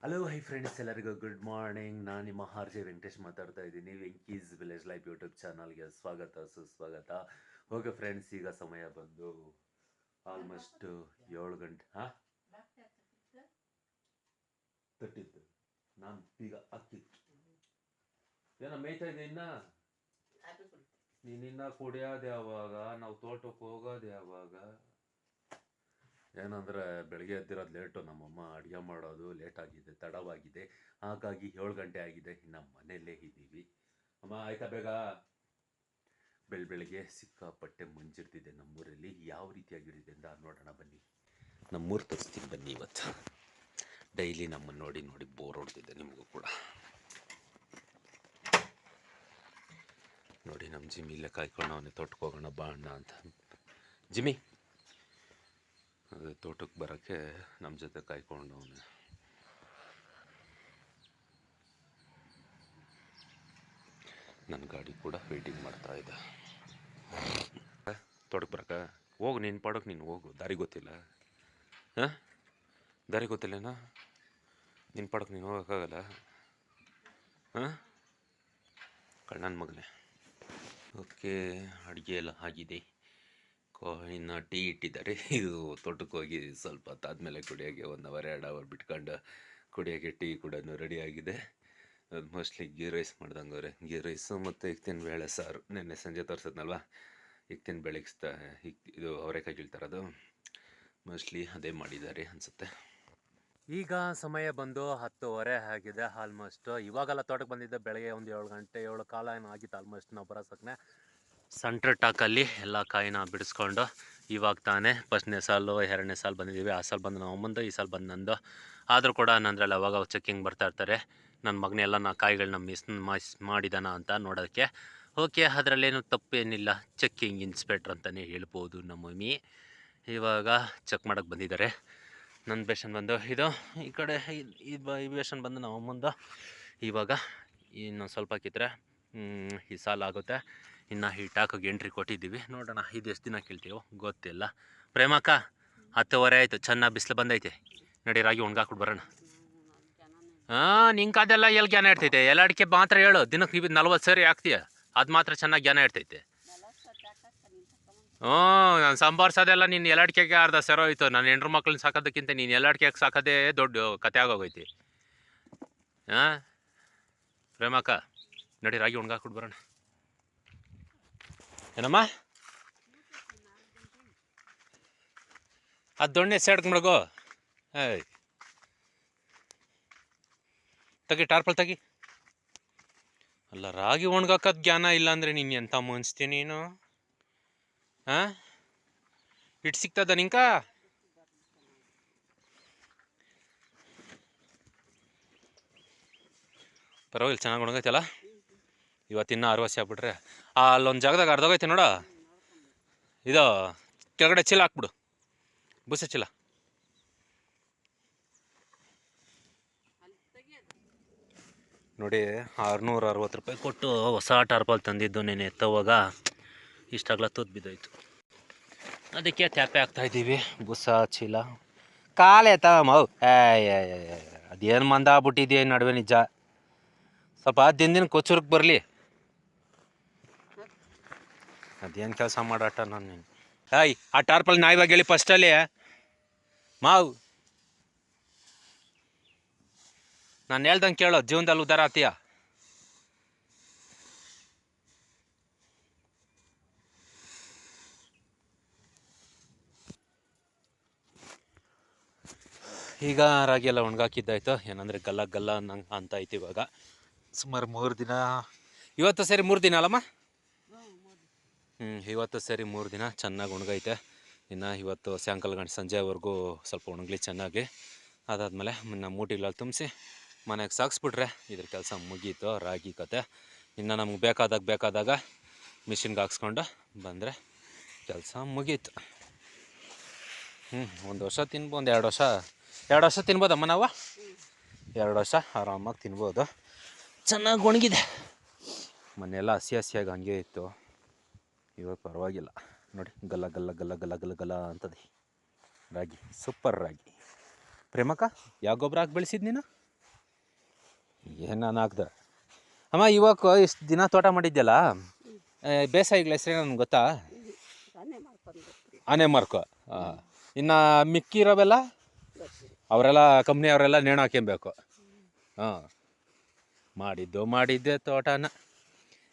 Hello hi friends, ಎಲ್ಲರಿಗೂ good morning. ನಾನು ನಿಮ್ಮ ಆರ್ ಜೆ ವೆಂಕಟೇಶ್ ಮಾತಾಡ್ತಾ ಇದ್ದೀನಿ. ವೆಂಕೀಸ್ ವಿಲೇಜ್ ಲೈಫ್ ಯೂಟ್ಯೂಬ್ ಚಾನಲ್ಗೆ ಸ್ವಾಗತ ಸುಸ್ವಾಗತ. ಓಕೆ ಫ್ರೆಂಡ್ಸ್, ಈಗ ಸಮಯ ಬಂದು ಆಲ್ಮೋಸ್ಟ್ 7 ಗಂಟೆ. ತಟ್ಟಿತ್ತು. ನಾನು ಈಗ ಅಕ್ಕಿತ್ತು ಏನೋ ಮೇಯ್ತಾ ಇದೆ. ನೀನಿನ್ನ ಕುಡಿಯೋದು ಯಾವಾಗ? ನಾವು ತೋಟಕ್ಕೆ ಹೋಗೋದು ಯಾವಾಗ? ಏನಂದರೆ ಬೆಳಗ್ಗೆ ಎದ್ದಿರೋದು ಲೇಟು. ನಮ್ಮಮ್ಮ ಅಡುಗೆ ಮಾಡೋದು ಲೇಟ್ ಆಗಿದೆ, ತಡವಾಗಿದೆ. ಹಾಗಾಗಿ 7 ಗಂಟೆ ಆಗಿದೆ. ನಮ್ಮ ಮನೆಯಲ್ಲೇ ಇದ್ದೀವಿ. ಅಮ್ಮ ಆಯ್ತಾ ಬೇಗ? ಬೆಳಗ್ಗೆ ಸಿಕ್ಕಾಪಟ್ಟೆ ಮುಂಜಿರ್ತಿದೆ ನಮ್ಮೂರಲ್ಲಿ. ಯಾವ ರೀತಿಯಾಗಿರಿದೆ ಅಂತ ನೋಡೋಣ ಬನ್ನಿ. ನಮ್ಮೂರು ತೋರಿಸ್ತೀನಿ ಬನ್ನಿ. ಇವತ್ತು ಡೈಲಿ ನಮ್ಮನ್ನು ನೋಡಿ ನೋಡಿ ಬೋರ್ ಹೊಡ್ತಿದ್ದೆ ನಿಮಗೂ ಕೂಡ. ನೋಡಿ ನಮ್ಮ ಜಿಮ್ಮಿ ಇಲ್ಲೇ ಕಾಯ್ಕೊಂಡು ಅವನೇ ತೋಟಕ್ಕೆ ಹೋಗೋಣ ಬಾ ಅಣ್ಣ ಅಂತ. ಜಿಮ್ಮಿ ಅದೇ ತೋಟಕ್ಕೆ ಬರೋಕ್ಕೆ ನಮ್ಮ ಜೊತೆ ಕಾಯ್ಕೊಂಡು ಅವನೇ. ನನ್ನ ಗಾಡಿ ಕೂಡ ವೆಯ್ಟಿಂಗ್ ಮಾಡ್ತಾ ಇದೆ. ತೋಟಕ್ಕೆ ಬರಕ ಹೋಗು, ನೀನು ಪಾಡೋಕೆ ನೀನು ಹೋಗು. ದಾರಿ ಗೊತ್ತಿಲ್ಲ? ಹಾಂ, ದಾರಿ ಗೊತ್ತಿಲ್ಲನಾ? ನಿನ್ನ ಪಾಡೋಕೆ ನೀನು ಹೋಗೋಕ್ಕಾಗಲ್ಲ? ಹಾಂ, ಕಣ್ಣನ ಮಗನೇ. ಓಕೆ, ಅಡುಗೆ ಎಲ್ಲ ಆಗಿದೆ. ಇನ್ನು ಟೀ ಇಟ್ಟಿದ್ದಾರೆ. ಇದು ತೋಟಕ್ಕೆ ಹೋಗಿ ಸ್ವಲ್ಪ ಹೊತ್ತಾದಮೇಲೆ ಕುಡಿಯೋಕ್ಕೆ 1 ಅವರ್ 2 ಅವರ್ ಬಿಟ್ಕೊಂಡು ಕುಡಿಯೋಕ್ಕೆ ಟೀ ಕೂಡ ರೆಡಿಯಾಗಿದೆ. ಅದು ಮೋಸ್ಟ್ಲಿ ಗೀ ರೈಸ್ ಮಾಡ್ದಂಗೆ ಗೀ ರೈಸು ಮತ್ತು ಇಕ್ತಿನ ಬೇಳೆ ಸಾರು. ನೆನ್ನೆ ಸಂಜೆ ತೋರಿಸಿದ್ನಲ್ವ, ಇಕ್ತಿನ ಬೇಳೆಗೆ ಇದು ಅವರೆಕಾಯಿ ಕೀಳ್ತಾರದು. ಮೋಸ್ಟ್ಲಿ ಅದೇ ಮಾಡಿದ್ದಾರೆ ಅನಿಸುತ್ತೆ. ಈಗ ಸಮಯ ಬಂದು 10:30 ಆಗಿದೆ ಆಲ್ಮೋಸ್ಟ್. ಇವಾಗೆಲ್ಲ ತೋಟಕ್ಕೆ ಬಂದಿದ್ದೆ ಬೆಳಗ್ಗೆ ಒಂದು 7 ಗಂಟೆ 7 ಕಾಲ ಏನೋ ಆಗಿತ್ತು ಆಲ್ಮೋಸ್ಟ್. ನಾವು ಬರೋಸಕ್ಕನೆ ಸೆಂಟ್ರ್ ಟಾಕಲ್ಲಿ ಎಲ್ಲ ಕಾಯಿನ ಬಿಡಿಸ್ಕೊಂಡು ಇವಾಗ ತಾನೇ 1ನೇ ಸಾಲು 2ನೇ ಸಾಲು ಬಂದಿದ್ದೀವಿ. ಆ ಸಾಲು ಬಂದು ನಮ್ಮಂದು, ಈ ಸಾಲು ಬಂದು ನಂದು. ಆದರೂ ಕೂಡ ನಂದ್ರಲ್ಲಿ ಅವಾಗ ಚೆಕ್ಕಿಂಗ್ ಬರ್ತಾ ಇರ್ತಾರೆ. ನನ್ನ ಮಗನೆಲ್ಲ ಕಾಯಿಗಳನ್ನ ಮಿಸ್ ಮಾಡಿದಾನ ಅಂತ ನೋಡೋಕ್ಕೆ. ಓಕೆ, ಅದರಲ್ಲೇನು ತಪ್ಪೇನಿಲ್ಲ. ಚೆಕ್ಕಿಂಗ್ ಇನ್ಸ್ಪೆಕ್ಟ್ರ್ ಅಂತಲೇ ಹೇಳ್ಬೋದು ನಮ್ಮ ಮಮ್ಮಿ. ಇವಾಗ ಚೆಕ್ ಮಾಡೋಕ್ಕೆ ಬಂದಿದ್ದಾರೆ. ನನ್ನ ಬೇಷನ್ ಬಂದು ಇದು, ಈ ಕಡೆ ಈ ಬೇಷನ್ ಬಂದು ನಮ್ಮ ಅಮ್ಮಂದು. ಇವಾಗ ಇನ್ನೊಂದು ಸ್ವಲ್ಪ ಹಾಕಿದ್ರೆ ಈ ಸಾಲ ಆಗುತ್ತೆ. ಇನ್ನು ಈ ಟಾಕಿಗೆ ಎಂಟ್ರಿ ಕೊಟ್ಟಿದ್ದೀವಿ. ನೋಡೋಣ ಇದು ಎಷ್ಟು ದಿನ ಕೇಳ್ತೀವೋ ಗೊತ್ತಿಲ್ಲ. ಪ್ರೇಮಕ್ಕ 10:30 ಆಯಿತು. ಚೆನ್ನಾಗಿ ಬಿಸಿಲು ಬಂದೈತೆ. ನಡಿ ರಾಗಿ ಒಣಗಾಕ್ಬಿಟ್ಟು ಬರೋಣ. ನಿಂಗೆ ಅದೆಲ್ಲ ಎಲ್ಲಿ ಜ್ಞಾನ ಇರ್ತೈತೆ? ಎಲ್ಲ ಅಡಿಕೆ ಮಾತ್ರ ಹೇಳು. ದಿನಕ್ಕೆ ನೀವು 40 ಸರಿ ಹಾಕ್ತೀಯ, ಅದು ಮಾತ್ರ ಚೆನ್ನಾಗಿ ಜ್ಞಾನ ಇರ್ತೈತೆ. ನಾನು ಸಂಬಾರ್ಸೋದೆಲ್ಲ ನೀನು ಎಲ್ಲ ಅಡಿಕೆಗೆ ಅರ್ಧ ಸೆರೋ ಹೋಯ್ತು. ನಾನು ಹೆಣ್ರು ಮಕ್ಳನ್ನ ಸಾಕೋದಕ್ಕಿಂತ ನೀನು ಎಲ್ಲ ಅಡಿಕೆಗೆ ಸಾಕೋದೇ ದೊಡ್ಡ ಕತೆ ಆಗೋಗೈತಿ. ಹಾಂ ಪ್ರೇಮಕ್ಕ, ನಡಿ ರಾಗಿ ಒಣಗಾಕ್ಬಿಟ್ಟು ಬರೋಣ. ಏನಮ್ಮ ಅದು ದೊಣ್ಣೆ ಸೇಡ್ಕೊಂಡ್ಬಿಡಗೋ. ಏಯ್ ತೆಗಿ, ಟಾರ್ಪಲ್ ತೆಗಿ. ಅಲ್ಲ, ರಾಗಿ ಒಣಗಾಕೋದು ಜ್ಞಾನ ಇಲ್ಲ ಅಂದರೆ ನೀನು ಎಂಥ ಮುನ್ಸ್ತೀನಿ ನೀನು? ಹಾಂ, ಇಟ್ಟು ಸಿಗ್ತದ ನಿಂಕ? ಪರವಾಗಿಲ್ಲ, ಚೆನ್ನಾಗಿ ಒಣಗೈತಲ್ಲ. ಇವತ್ತಿನ್ನ 60 ಆಗ್ಬಿಟ್ರೆ ಅಲ್ಲೊಂದು ಜಾಗದಾಗ ಅರ್ಧೋಗೈತೆ ನೋಡ. ಇದು ಕೆಳಗಡೆ ಚೀಲ ಹಾಕ್ಬಿಡು, ಬುಸ ಚೀಲ. ನೋಡಿ, 660 ರೂಪಾಯಿ ಕೊಟ್ಟು ಹೊಸ ಟಾರ್ಪಲ್ ತಂದಿದ್ದು ನೆನೆ ಎತ್ತೋವಾಗ ಇಷ್ಟಾಗಲ ತೂತ್ ಬಿದ್ದೋಯ್ತು. ಅದಕ್ಕೆ ತ್ಯಾಪೆ ಹಾಕ್ತಾಯಿದ್ದೀವಿ. ಬುಸ ಚೀಲ ಕಾಲೇ ಮಾವು. ಅದೇನು ಮಂದ ಆಗ್ಬಿಟ್ಟಿದೆಯಾ ನಡುವೆ ನಿಜ. ಸ್ವಲ್ಪ ದಿನ ಕೊಚ್ಚೂರ್ಗೆ ಬರಲಿ. ಅದೇನು ಕೆಲಸ ಮಾಡಾಟ ನಾನು. ಆ ಟಾರ್ಪಲ್ ನಾ ಇವಾಗ ಹೇಳಿ ಫಸ್ಟಲ್ಲಿ ಮಾವು. ನಾನು ಹೇಳ್ದಂಗೆ ಕೇಳೋ, ಜೀವನದಲ್ಲಿ ಉದ್ದಾರ ಆತೀಯ. ಈಗ ರಾಗಿ ಎಲ್ಲ ಒಣಗಾಕಿದ್ದಾಯ್ತು. ಏನಂದರೆ ಗಲ್ಲ ಗಲ್ಲ ನಂಗೆ ಅಂತ ಐತಿ. ಇವಾಗ ಸುಮಾರು 3 ದಿನ, ಇವತ್ತು ಸರಿ 3 ದಿನ ಅಲ್ಲಮ್ಮ? ಇವತ್ತು ಸರಿ 3 ದಿನ ಚೆನ್ನಾಗಿ ಒಣಗೈತೆ. ಇನ್ನು ಇವತ್ತು ಸಾಯಂಕಾಲ ಗಂಟೆ ಸಂಜೆವರೆಗೂ ಸ್ವಲ್ಪ ಒಣಗಲಿ ಚೆನ್ನಾಗಿ. ಅದಾದಮೇಲೆ ನಮ್ಮ ಮೂಟಿಗಳಲ್ಲಿ ತುಂಬಿಸಿ ಮನೆಗೆ ಸಾಗಿಸ್ಬಿಟ್ರೆ ಇದ್ರ ಕೆಲಸ ಮುಗೀತು. ರಾಗಿ ಕತೆ ಇನ್ನು ನಮ್ಗೆ ಬೇಕಾದಾಗ ಮಿಷಿನ್ಗೆ ಹಾಕ್ಸ್ಕೊಂಡು ಬಂದರೆ ಕೆಲಸ ಮುಗೀತು. 1 ವರ್ಷ ತಿನ್ಬೋದು, 2 ವರ್ಷ ತಿನ್ಬೋದಮ್ಮ ನಾವು. 2 ವರ್ಷ ಆರಾಮಾಗಿ ತಿನ್ಬೋದು. ಚೆನ್ನಾಗಿ ಒಣಗಿದೆ. ಮನೆಯೆಲ್ಲ ಹಸಿ ಹಸಿಯಾಗಿ ಹಂಗೆ ಇತ್ತು. ಇವಾಗ ಪರವಾಗಿಲ್ಲ ನೋಡಿ, ಗಲ್ಲ ಗಲ್ಲ ಗಲ್ಲ ಗಲ್ಲ ಗಲ್ಲ ಗಲ್ಲ ಅಂತದೆ ರಾಗಿ. ಸೂಪರ್ ರಾಗಿ. ಪ್ರೇಮಕ್ಕ, ಯಾವ ಗೊಬ್ಬರ ಹಾಕಿ ಬೆಳೆಸಿದ್ದು ನೀನು? ನಾನು ಹಾಕ್ದೆ ಅಮ್ಮ. ಇವಾಗ ಇಷ್ಟು ದಿನ ತೋಟ ಮಾಡಿದ್ಯಲ್ಲ, ಬೇಸಾಯಿಗಳ ಹೆಸರೇ ನನಗೆ ಗೊತ್ತಾ? ಆನೆ ಮಾರ್ಕೊ. ಇನ್ನು ಮಿಕ್ಕಿರೋವೆಲ್ಲ ಅವರೆಲ್ಲ ಕಂಪ್ನಿ ಅವರೆಲ್ಲ ನೇಣು ಹಾಕ್ಯಬೇಕು. ಹಾಂ, ಮಾಡಿದ್ದೆ ತೋಟನ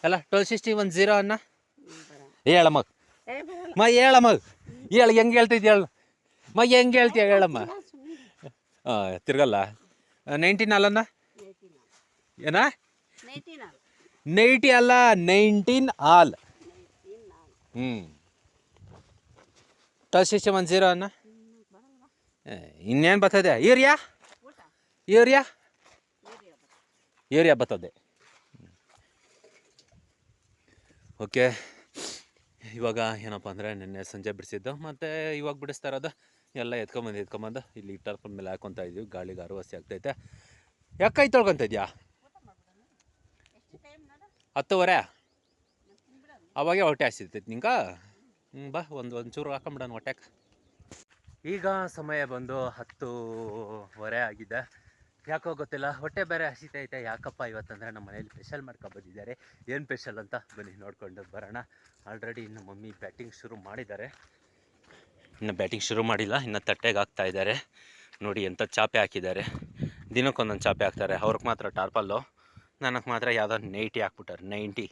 ಎಲ್ಲ 126010 ಅನ್ನ ಹೇಳಮ್ಮ. ಹೇಳಮ್ಮ, ಹೇಳು, ಹೆಂಗೆ ಹೇಳ್ತಿದ್ಯ ಹೇಳು ಹೆಂಗೆ ಹೇಳ್ತೀಯ ಹೇಳಮ್ಮ. ತಿರ್ಗಲ್ಲ 19 ಅಲ್ಲನ್ನ ಏನ 90 ಅಲ್ಲ 19 ಆಲ್. 126010 ಅನ್ನ ಇನ್ನೇನು ಬರ್ತದೆ? ಯೂರಿಯಾ ಬರ್ತದೆ. ಓಕೆ, ಇವಾಗ ಏನಪ್ಪ ಅಂದರೆ ನಿನ್ನೆ ಸಂಜೆ ಬಿಡಿಸಿದ್ದು ಮತ್ತು ಇವಾಗ ಬಿಡಿಸ್ತಾ ಇರೋದು ಎಲ್ಲ ಎತ್ಕೊಂಬಂದು ಇಲ್ಲಿ ಟರ್ಪಲ್ ಮೇಲೆ ಹಾಕ್ಕೊತಾ ಇದ್ದೀವಿ. ಗಾಳಿಗೆ ಅರವಸಿ ಆಗ್ತೈತೆ. ಯಾಕೆ ತೊಳ್ಕೊತ ಇದೆಯಾ? 10:30 ಅವಾಗೆ ಹೊಟ್ಟೆ ಹಸಿತೈತೆ ನಿಂಗೆ. ಬಾ ಒಂಚೂರು ಹಾಕೊಂಬಿಡೋಣ ಹೊಟ್ಟೆಗೆ. ಈಗ ಸಮಯ ಬಂದು 10:30 ಆಗಿದೆ. ಯಾಕೋ ಗೊತ್ತಿಲ್ಲ, ಹೊಟ್ಟೆ ಬೇರೆ ಹಸಿತೈತೆ. ಯಾಕಪ್ಪ ಇವತ್ತಂದರೆ ನಮ್ಮ ಮನೇಲಿ ಸ್ಪೆಷಲ್ ಮಾಡ್ಕೊಬಂದಿದ್ದಾರೆ. ಏನು ಸ್ಪೆಷಲ್ ಅಂತ ಬನ್ನಿ ನೋಡ್ಕೊಂಡು ಬರೋಣ. ಆಲ್ರೆಡಿ ಇನ್ನು ಮಮ್ಮಿ ಬ್ಯಾಟಿಂಗ್ ಶುರು ಮಾಡಿದ್ದಾರೆ. ಇನ್ನು ಬ್ಯಾಟಿಂಗ್ ಶುರು ಮಾಡಿಲ್ಲ, ಇನ್ನು ತಟ್ಟೆಗೆ ಹಾಕ್ತಾ ಇದ್ದಾರೆ. ನೋಡಿ ಎಂಥ ಚಾಪೆ ಹಾಕಿದ್ದಾರೆ. ದಿನಕ್ಕೊಂದೊಂದು ಚಾಪೆ ಹಾಕ್ತಾರೆ. ಅವ್ರಿಗೆ ಮಾತ್ರ ಟಾರ್ಪಲ್ಲು, ನನಗೆ ಮಾತ್ರ ಯಾವುದೋ 90 ಹಾಕ್ಬಿಟ್ಟಾರೆ. 90.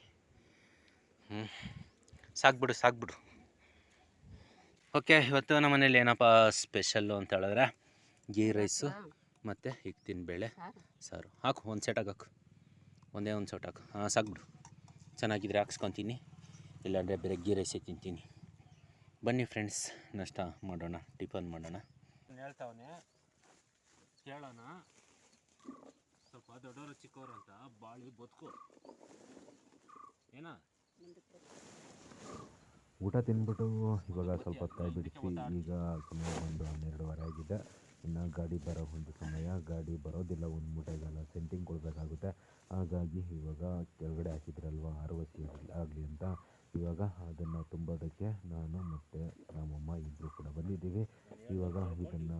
ಸಾಕ್ಬಿಡು. ಓಕೆ, ಇವತ್ತು ನಮ್ಮ ಮನೇಲಿ ಏನಪ್ಪ ಸ್ಪೆಷಲ್ಲು ಅಂತ ಹೇಳಿದ್ರೆ ಗೀ ರೈಸು ಮತ್ತು ಹಿಟ್ಟಿನ ಬೇಳೆ ಸಾರು. ಹಾಕು, ಒಂದು ಸೆಟಾಗಿ ಹಾಕು, ಒಂದೇ ಒಂದು ಸೆಟ್ ಹಾಕು. ಸಾಕ್ಬಿಡು. ಚೆನ್ನಾಗಿದ್ರೆ ಹಾಕ್ಸ್ಕೊತೀನಿ, ಇಲ್ಲಾಂದರೆ ಬೇರೆ ಗೀ ರೈಸೇ ತಿಂತೀನಿ. ಬನ್ನಿ ಫ್ರೆಂಡ್ಸ್, ನಾಷ್ಟ ಮಾಡೋಣ, ಟಿಫನ್ ಮಾಡೋಣ. ಹೇಳ್ತಾವನೆ ಕೇಳೋಣ, ಸ್ವಲ್ಪ ದೊಡ್ಡವರು ಚಿಕ್ಕವರು ಅಂತ ಬಾಳಿ ಬದುಕು ಏನ. ಊಟ ತಿಂದ್ಬಿಟ್ಟು ಇವಾಗ ಸ್ವಲ್ಪ ಹೊತ್ತಾಗಿ ಬಿಡಿಸಿ. ಈಗ ಸಮಯ ಬಂದು 12:30 ಆಗಿದೆ. ಇನ್ನು ಗಾಡಿ ಬರೋ ಒಂದು ಸಮಯ. ಗಾಡಿ ಬರೋದಿಲ್ಲ, ಒಂದು ಮೂಟೆಗೆಲ್ಲ ಸೆಂಟಿಂಗ್ ಕೊಡಬೇಕಾಗುತ್ತೆ. ಹಾಗಾಗಿ ಇವಾಗ ಕೆಳಗಡೆ ಹಾಕಿದ್ರಲ್ವ ಅರವತ್ತಿ ಆಗಲಿ ಅಂತ, ಇವಾಗ ಅದನ್ನು ತುಂಬೋದಕ್ಕೆ ನಾನು ಮತ್ತು ನಮ್ಮಮ್ಮ ಇಬ್ಬರು ಕೂಡ ಬಂದಿದ್ದೀವಿ. ಇವಾಗ ಇದನ್ನು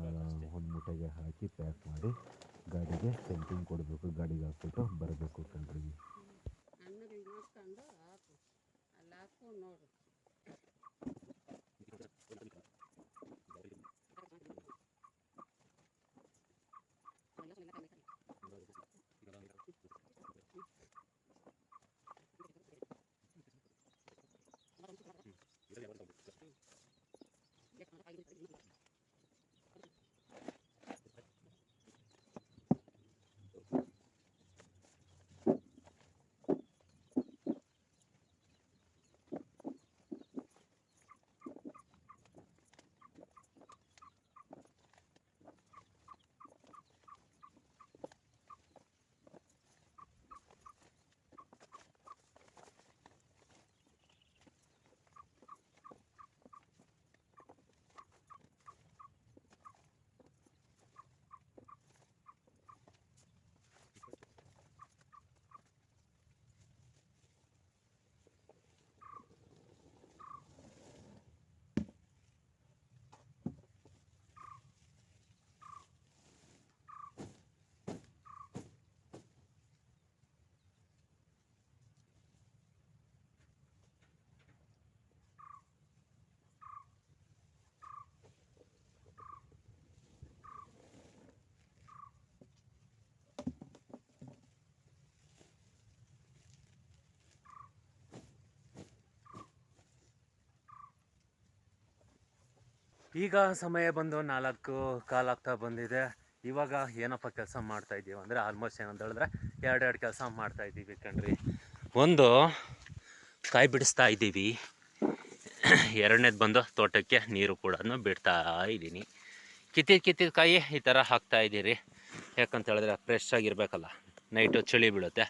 ಒಂದು ಮೂಟೆಗೆ ಹಾಕಿ ಪ್ಯಾಕ್ ಮಾಡಿ ಗಾಡಿಗೆ ಸೆಂಟಿಂಗ್ ಕೊಡಬೇಕು. ಗಾಡಿಗೆ ಹಾಕ್ಬಿಟ್ಟು ಬರಬೇಕು ಕಣ್ರಿ. ಈಗ ಸಮಯ ಬಂದು 4:15 ಆಗ್ತಾ ಬಂದಿದೆ. ಇವಾಗ ಏನಪ್ಪ ಕೆಲಸ ಮಾಡ್ತಾಯಿದ್ದೀವಿ ಅಂದರೆ ಆಲ್ಮೋಸ್ಟ್ ಏನಂತ ಹೇಳಿದ್ರೆ ಎರಡು ಕೆಲಸ ಮಾಡ್ತಾಯಿದ್ದೀವಿ ಕಣ್ರಿ. ಒಂದು ಕಾಯಿ ಬಿಡಿಸ್ತಾ ಇದ್ದೀವಿ, ಎರಡನೇದು ಬಂದು ತೋಟಕ್ಕೆ ನೀರು ಕೂಡ ಬಿಡ್ತಾ ಇದ್ದೀನಿ. ಕಿತ್ತಿದ ಕಾಯಿ ಈ ಥರ ಹಾಕ್ತಾಯಿದ್ದೀರಿ. ಯಾಕಂತ ಹೇಳಿದ್ರೆ ಫ್ರೆಶ್ ಆಗಿರಬೇಕಲ್ಲ, ನೈಟು ಚಳಿ ಬೀಳುತ್ತೆ,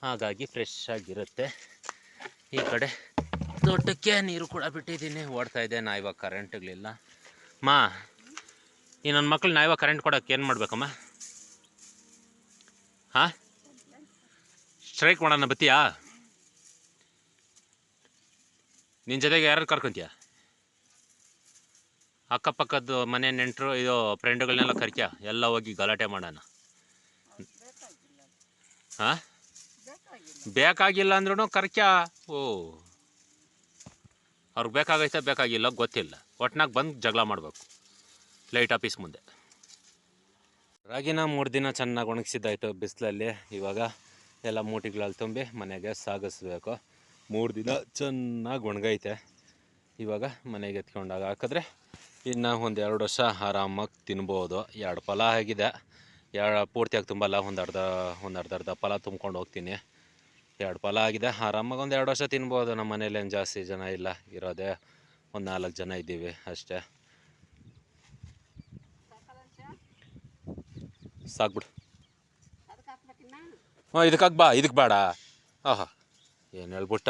ಹಾಗಾಗಿ ಫ್ರೆಶ್ ಆಗಿರುತ್ತೆ. ಈ ಕಡೆ ತೋಟಕ್ಕೆ ನೀರು ಕೂಡ ಬಿಟ್ಟಿದ್ದೀನಿ, ಓಡ್ತಾಯಿದ್ದೆ. ನಾ ಇವಾಗ ಕರೆಂಟ್ಗಳಿಲ್ಲ ಈ ನನ್ನ ಮಕ್ಳು ನಾ ಇವಾಗ ಕರೆಂಟ್ ಕೊಡೋಕೆ ಏನು ಮಾಡ್ಬೇಕಮ್ಮ? ಸ್ಟ್ರೈಕ್ ಮಾಡೋಣ ಬತ್ತೀಯಾ? ನಿನ್ನ ಜೊತೆಗೆ ಯಾರು ಕರ್ಕೊಂತೀಯ? ಅಕ್ಕಪಕ್ಕದ್ದು ಮನೆ ನೆಂಟರು ಇದು ಫ್ರೆಂಡುಗಳನ್ನೆಲ್ಲ ಕರ್ಕ್ಯ, ಎಲ್ಲ ಹೋಗಿ ಗಲಾಟೆ ಮಾಡೋಣ. ಹಾಂ ಬೇಕಾಗಿಲ್ಲ ಅಂದ್ರೂ ಕರ್ಕ್ಯ ಓ ಅವ್ರಿಗೆ ಬೇಕಾಗೈತೆ ಬೇಕಾಗಿಲ್ಲ ಗೊತ್ತಿಲ್ಲ ಒಟ್ನಾಗ ಬಂದು ಜಗಳ ಮಾಡಬೇಕು ಲೈಟ್ ಆಫೀಸ್ ಮುಂದೆ. ರಾಗಿನ 3 ದಿನ ಚೆನ್ನಾಗಿ ಒಣಗಿಸಿದ್ದಾಯ್ತು ಬಿಸಿಲಲ್ಲಿ. ಇವಾಗ ಎಲ್ಲ ಮೂಟಿಗಳಲ್ಲಿ ತುಂಬಿ ಮನೆಗೆ ಸಾಗಿಸ್ಬೇಕು. 3 ದಿನ ಚೆನ್ನಾಗಿ ಒಣಗೈತೆ. ಇವಾಗ ಮನೆಗೆ ಎತ್ಕೊಂಡಾಗ ಹಾಕಿದ್ರೆ ಇನ್ನು ಒಂದು 2 ವರ್ಷ ಆರಾಮಾಗಿ ತಿನ್ಬೋದು. 2 ಫಲ ಆಗಿದೆ, ಪೂರ್ತಿಯಾಗಿ ತುಂಬಲ್ಲ, ಒಂದು ಅರ್ಧ ಫಲ ತುಂಬ್ಕೊಂಡು ಹೋಗ್ತೀನಿ. 2 ಫಲ ಆಗಿದೆ, ಆರಾಮಾಗಿ ಒಂದು 2 ವರ್ಷ ತಿನ್ಬೋದು. ನಮ್ಮ ಮನೇಲಿ ಏನು ಜಾಸ್ತಿ ಜನ ಇಲ್ಲ, ಇರೋದೇ ಒಂದು 4 ಜನ ಇದ್ದೀವಿ ಅಷ್ಟೇ. ಸಾಕ್ಬಿಡು. ಹಾಂ ಇದಕ್ಕೆ ಬಾ, ಇದಕ್ಕೆ ಬೇಡ. ಆಹಾ ಏನು ಹೇಳ್ಬಿಟ್ಟ.